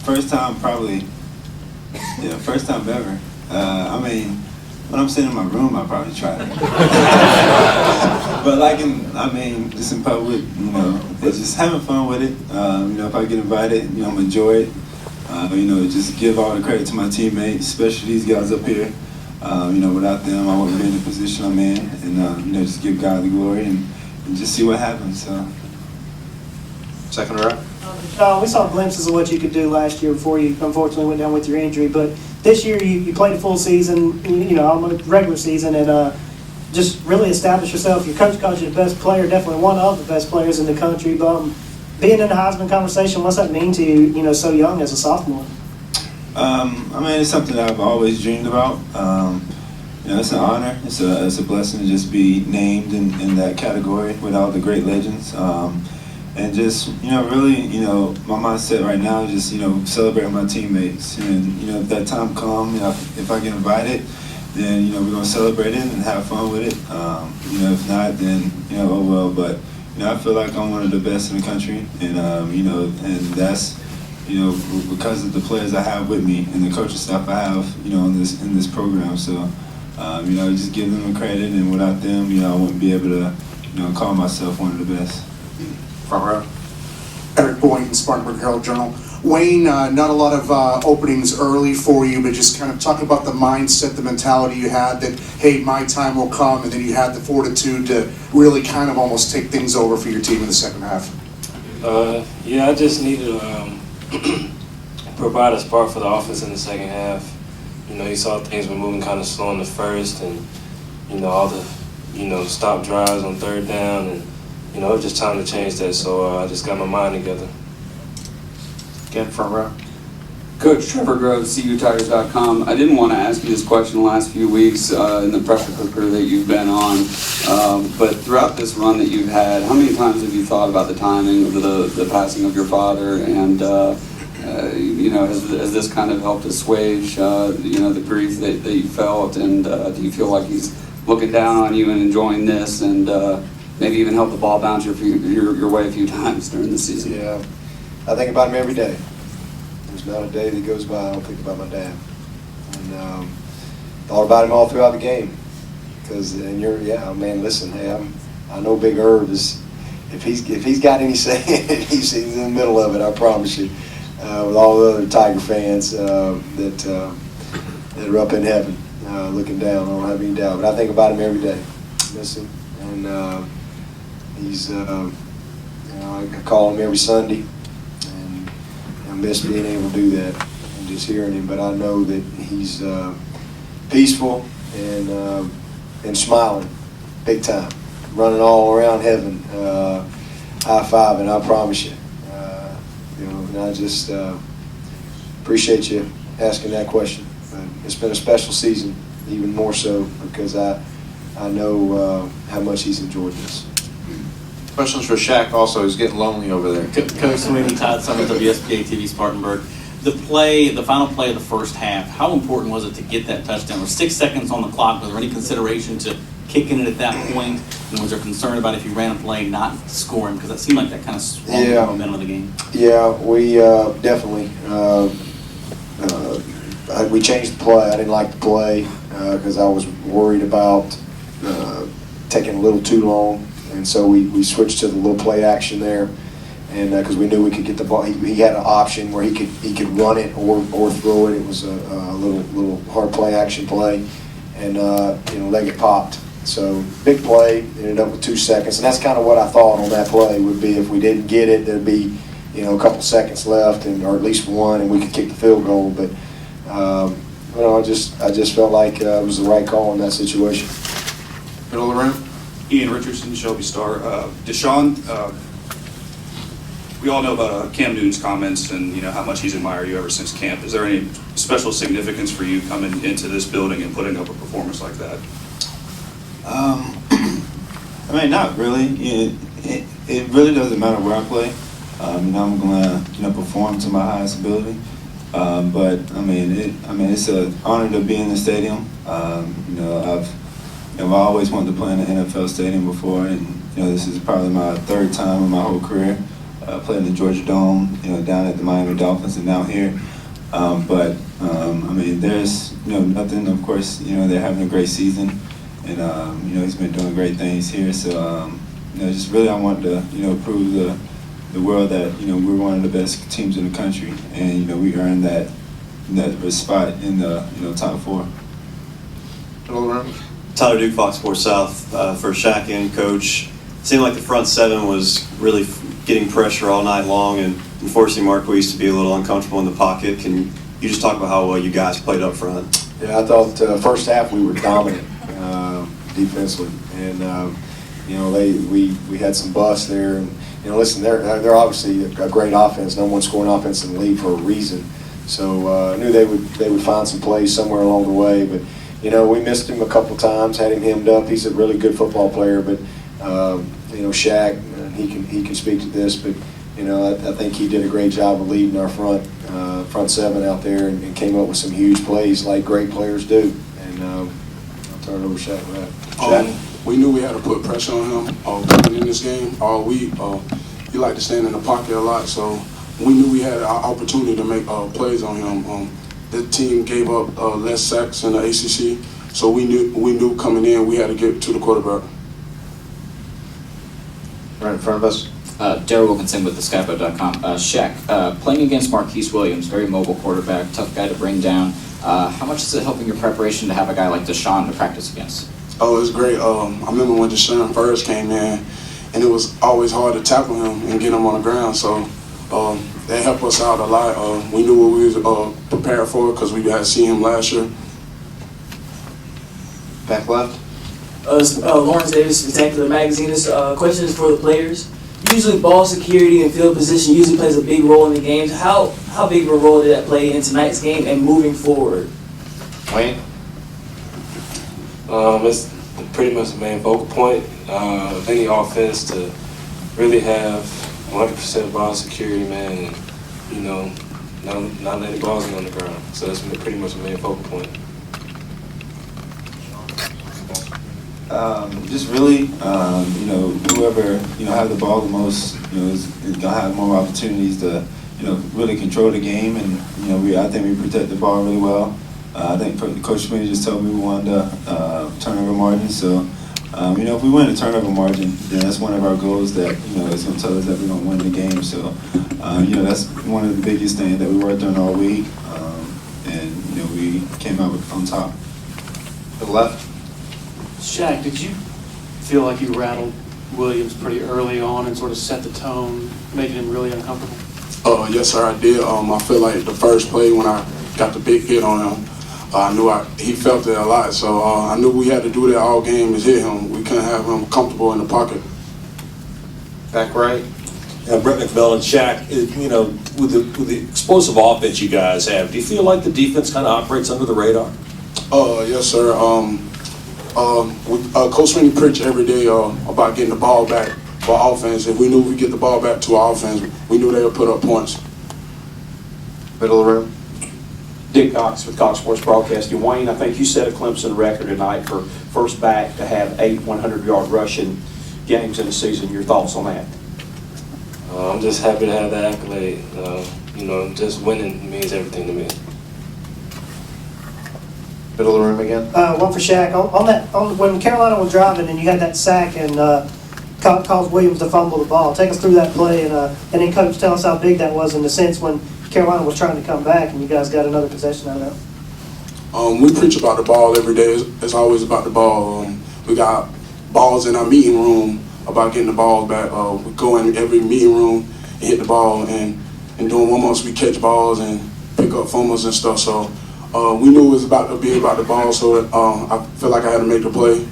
first time probably. Yeah, first time ever. I mean, when I'm sitting in my room, I probably try it. But just in public, it's just having fun with it. If I get invited, I'm gonna enjoy it. Just give all the credit to my teammates, especially these guys up here. Without them, I wouldn't be in the position I'm in, and just give God the glory and just see what happens. So. Second row. We saw glimpses of what you could do last year before you unfortunately went down with your injury. But this year you played a full season, almost regular season, and just really established yourself. Your coach called you the best player, definitely one of the best players in the country. But being in the Heisman conversation, what's that mean to you, so young as a sophomore? It's something that I've always dreamed about. It's an honor. It's a blessing to just be named in that category with all the great legends. And just, really, my mindset right now is just, celebrating my teammates. And, if that time comes, if I get invited, then, we're going to celebrate it and have fun with it. If not, then, oh well. But, I feel like I'm one of the best in the country. And, and that's, because of the players I have with me and the coaching staff I have, in this program. So, just give them the credit. And without them, I wouldn't be able to, call myself one of the best. Front row. Eric Boynton, Spartanburg Herald-Journal. Wayne, not a lot of openings early for you, but just kind of talk about the mindset, the mentality you had that, hey, my time will come, and then you had the fortitude to really kind of almost take things over for your team in the second half. I just needed to provide a spark for the offense in the second half. You saw things were moving kind of slow in the first, and, all the, stop drives on third down, and it was just time to change that, so I just got my mind together. Again, front row. Coach Trevor Groves, CUTigers.com. I didn't want to ask you this question the last few weeks in the pressure cooker that you've been on, but throughout this run that you've had, how many times have you thought about the timing of the passing of your father, and has this kind of helped assuage the grief that you felt, and do you feel like he's looking down on you and enjoying this, and maybe even help the ball bounce your way a few times during the season? Yeah, I think about him every day. There's not a day that goes by I don't think about my dad. And thought about him all throughout the game. Listen, hey, I know Big Herb is, if he's got any say in it, he's in the middle of it, I promise you. With all the other Tiger fans that are up in heaven looking down, I don't have any doubt. But I think about him every day. Miss him. And he's, I call him every Sunday, and I miss being able to do that and just hearing him. But I know that he's peaceful and smiling, big time, running all around heaven, high-fiving, I promise you. And I just appreciate you asking that question. But it's been a special season, even more so because I know how much he's enjoyed this. Questions for Shaq also. He's getting lonely over there. Coach Swinney, Todd Summers, WSPA TV, Spartanburg. The final play of the first half, how important was it to get that touchdown? There were 6 seconds on the clock. Was there any consideration to kicking it at that point? And was there concern about if you ran a play not scoring? Because that seemed like that kind of swung the momentum of the game. Yeah, we definitely. We changed the play. I didn't like the play because I was worried about taking a little too long. And so we switched to the little play action there, and because we knew we could get the ball, he had an option where he could run it or throw it. It was a little hard play action play, and Leggett popped. So big play, ended up with 2 seconds, and that's kind of what I thought on that play would be if we didn't get it, there'd be a couple seconds left, or at least one, and we could kick the field goal. But I just felt like it was the right call in that situation. Middle of the room. Ian Richardson, Shelby Star. Deshaun, we all know about Cam Newton's comments and how much he's admired you ever since camp. Is there any special significance for you coming into this building and putting up a performance like that? Not really. It really doesn't matter where I play. I'm going to perform to my highest ability. But it's an honor to be in the stadium. I've always wanted to play in an NFL stadium before, and this is probably my third time in my whole career. played in the Georgia Dome, down at the Miami Dolphins, and now here. But I mean, there's nothing. Of course, they're having a great season, and he's been doing great things here. So just really, I want to prove the world that we're one of the best teams in the country, and we earned that spot in the top 4. Tyler Duke, Fox Sports South, for Shaq and Coach. It seemed like the front 7 was really getting pressure all night long and forcing Marquise to be a little uncomfortable in the pocket. Can you just talk about how well you guys played up front? Yeah, I thought first half we were dominant defensively, and we had some busts there. And listen, they're obviously a great offense, number 1 scoring offense in the league for a reason. So I knew they would find some plays somewhere along the way, but we missed him a couple times, had him hemmed up. He's a really good football player, but Shaq, he can speak to this, but I think he did a great job of leading our front 7 out there and came up with some huge plays like great players do. And I'll turn it over to Shaq for that. Shaq? We knew we had to put pressure on him coming in this game all week. He liked to stand in the pocket a lot, so we knew we had an opportunity to make plays on him. The team gave up less sacks in the ACC, so we knew coming in we had to get to the quarterback. Right in front of us. Darryl Wilkinson with theskypo.com. Shaq, playing against Marquise Williams, very mobile quarterback, tough guy to bring down. How much is it helping your preparation to have a guy like Deshaun to practice against? Oh, it's great. I remember when Deshaun first came in, and it was always hard to tackle him and get him on the ground. So that helped us out a lot. We knew what we was prepared for because we had seen him last year. Back left. Lawrence Davis, Spectacular Magazine. This question is for the players. Usually ball security and field position usually plays a big role in the games. How big of a role did that play in tonight's game and moving forward? Wayne? It's pretty much the main focal point of any offense to really have 100% ball security, man, and, not letting balls get on the ground. So that's pretty much the main focal point. Just really, whoever have the ball the most, is gonna have more opportunities to, really control the game, and I think we protect the ball really well. I think Coach Swinney just told me we wanted to turnover margin. So, if we win the turnover margin, then that's one of our goals that is going to tell us that we're going to win the game. So, that's one of the biggest things that we worked on all week, and we came out on top. To the left. Shaq, did you feel like you rattled Williams pretty early on and sort of set the tone, making him really uncomfortable? Yes, sir, I did. I feel like the first play when I got the big hit on him, I knew he felt it a lot. So I knew we had to do that all game is hit him. We couldn't have him comfortable in the pocket. Back right. Brett McMillan, Shaq, with the explosive offense you guys have, do you feel like the defense kind of operates under the radar? Yes, sir. Coach Swinney preached every day about getting the ball back for offense. If we knew we get the ball back to our offense, we knew they would put up points. Middle of the room. Dick Cox with Cox Sports Broadcasting. Wayne, I think you set a Clemson record tonight for first back to have 8 100-yard rushing games in a season. Your thoughts on that? I'm just happy to have that accolade. Just winning means everything to me. Middle of the room again. One for Shaq. When Carolina was driving and you had that sack and caused Williams to fumble the ball, take us through that play and then Coach tell us how big that was in the sense when Carolina was trying to come back and you guys got another possession out of that. We preach about the ball every day. It's always about the ball. We got balls in our meeting room about getting the ball back. We go in every meeting room and hit the ball, and doing warm-ups we catch balls and pick up fumbles and stuff. So we knew it was about to be about the ball, so that I feel like I had to make the play.